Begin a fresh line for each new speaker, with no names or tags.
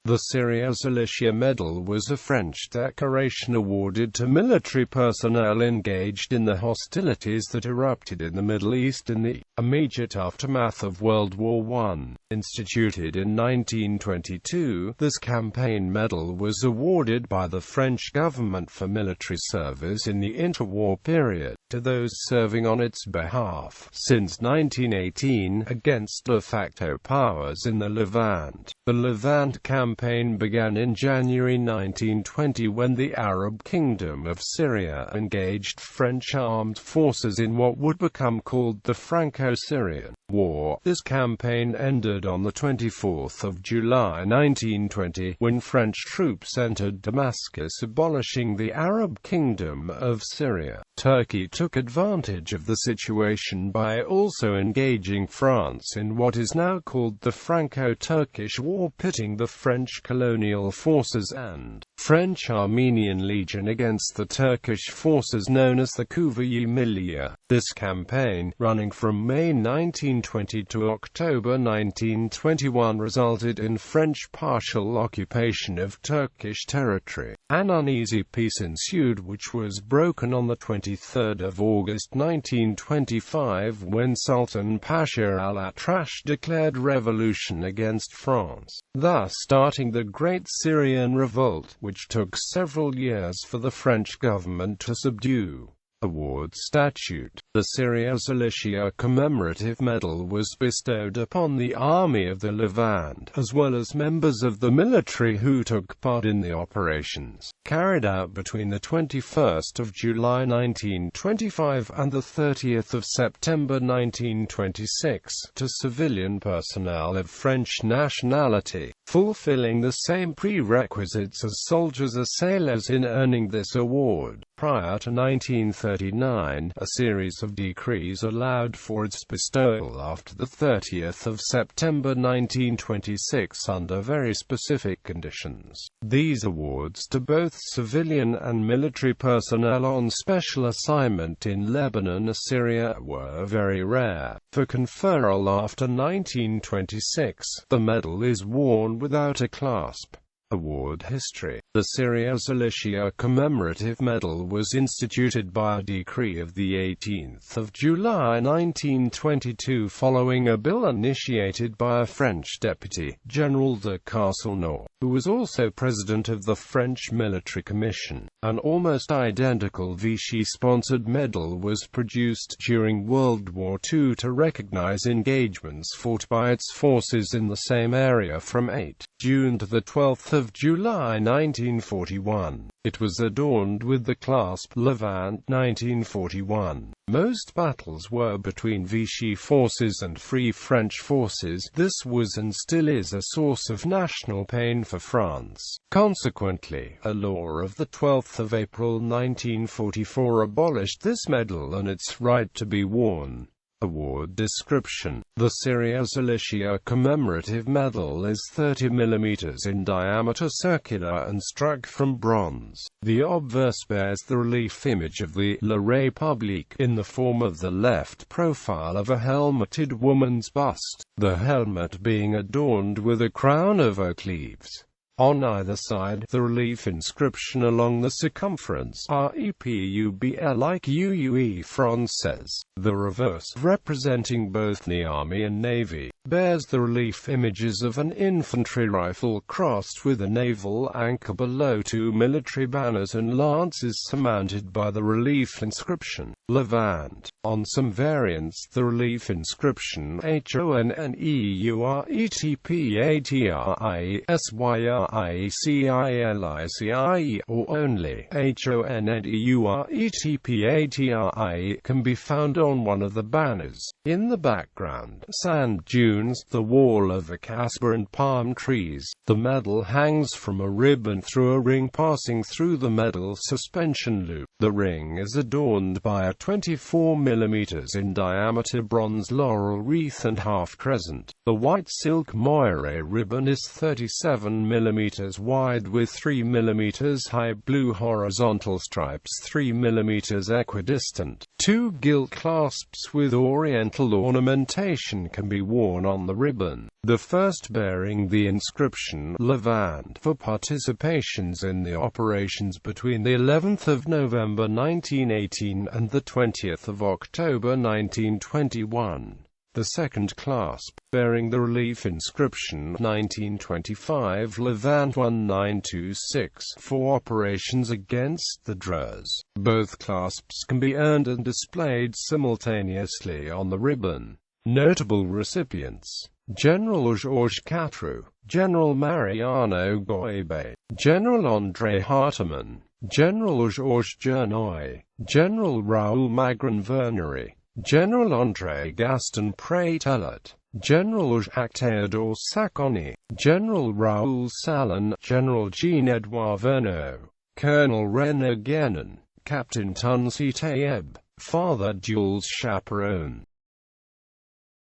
The Syria-Cilicia Medal was a French decoration awarded to military personnel engaged in the hostilities that erupted in the Middle East in the immediate aftermath of World War I. Instituted in 1922, this campaign medal was awarded by the French government for military service in the interwar period to those serving on its behalf, since 1918, against de facto powers in the Levant. The Levant Campaign began in January 1920 when the Arab Kingdom of Syria engaged French armed forces in what would become called the Franco-Syrian War. This campaign ended on the 24th of July 1920, when French troops entered Damascus, abolishing the Arab Kingdom of Syria. Turkey took advantage of the situation by also engaging France in what is now called the Franco-Turkish War, pitting the French colonial forces and French Armenian Legion against the Turkish forces known as the Kuvayi Millia. This campaign, running from May 1920 to October 1921, resulted in French partial occupation of Turkish territory. An uneasy peace ensued, which was broken on the 23rd of August 1925 when Sultan Pasha al-Atrash declared revolution against France, thus starting the Great Syrian Revolt, which took several years for the French government to subdue. Award statute. The Syria-Cilicia Commemorative Medal was bestowed upon the Army of the Levant, as well as members of the military who took part in the operations carried out between the 21st of July 1925 and the 30th of September 1926, to civilian personnel of French nationality, fulfilling the same prerequisites as soldiers or sailors in earning this award. Prior to 1939, a series of decrees allowed for its bestowal after the 30th of September 1926 under very specific conditions. These awards to both civilian and military personnel on special assignment in Lebanon or Syria were very rare. For conferral after 1926, the medal is worn without a clasp. Award history. The Syria-Cilicia Commemorative Medal was instituted by a decree of the 18th of July 1922 following a bill initiated by a French Deputy General de Castelnau, who was also president of the French Military Commission. An almost identical Vichy-sponsored medal was produced during World War II to recognize engagements fought by its forces in the same area from 8 June to the 12th of July 1941. It was adorned with the clasp Levant 1941. Most battles were between Vichy forces and Free French forces. This was and still is a source of national pain for France. Consequently, a law of the 12th of April 1944 abolished this medal and its right to be worn. Award description. The Syria-Cilicia Commemorative Medal is 30 mm in diameter, circular and struck from bronze. The obverse bears the relief image of the La République in the form of the left profile of a helmeted woman's bust, the helmet being adorned with a crown of oak leaves. On either side, the relief inscription along the circumference REPUBL like UUE Française. The reverse, representing both the Army and Navy, bears the relief images of an infantry rifle crossed with a naval anchor below, two military banners and lances surmounted by the relief inscription Levant. On some variants, the relief inscription HONNEURETPATRISYRICILICIE or only HONNEURETPATRIE can be found on one of the banners. In the background, sand dunes, the wall of the Casbah and palm trees. The medal hangs from a ribbon through a ring passing through the medal suspension loop. The ring is adorned by a 24 mm in diameter bronze laurel wreath and half crescent. The white silk moire ribbon is 37 mm wide with 3 mm high blue horizontal stripes 3 mm equidistant. Two gilt clasps with oriental ornamentation can be worn shown on the ribbon, the first bearing the inscription Levant for participations in the operations between the 11th of November 1918 and the 20th of October 1921. The second clasp, bearing the relief inscription 1925 Levant 1926 for operations against the Druze. Both clasps can be earned and displayed simultaneously on the ribbon. Notable recipients: General Georges Catrou, General Mariano Goibe, General André Harteman, General Georges Jernoy, General Raoul Magran-Verneri, General André Gaston Pratelet, General Jacques Théodore Sacconi, General Raoul Salon, General Jean-Edouard Verneau, Colonel René Guénon, Captain Tunsi Tayeb, Father Jules Chaperon.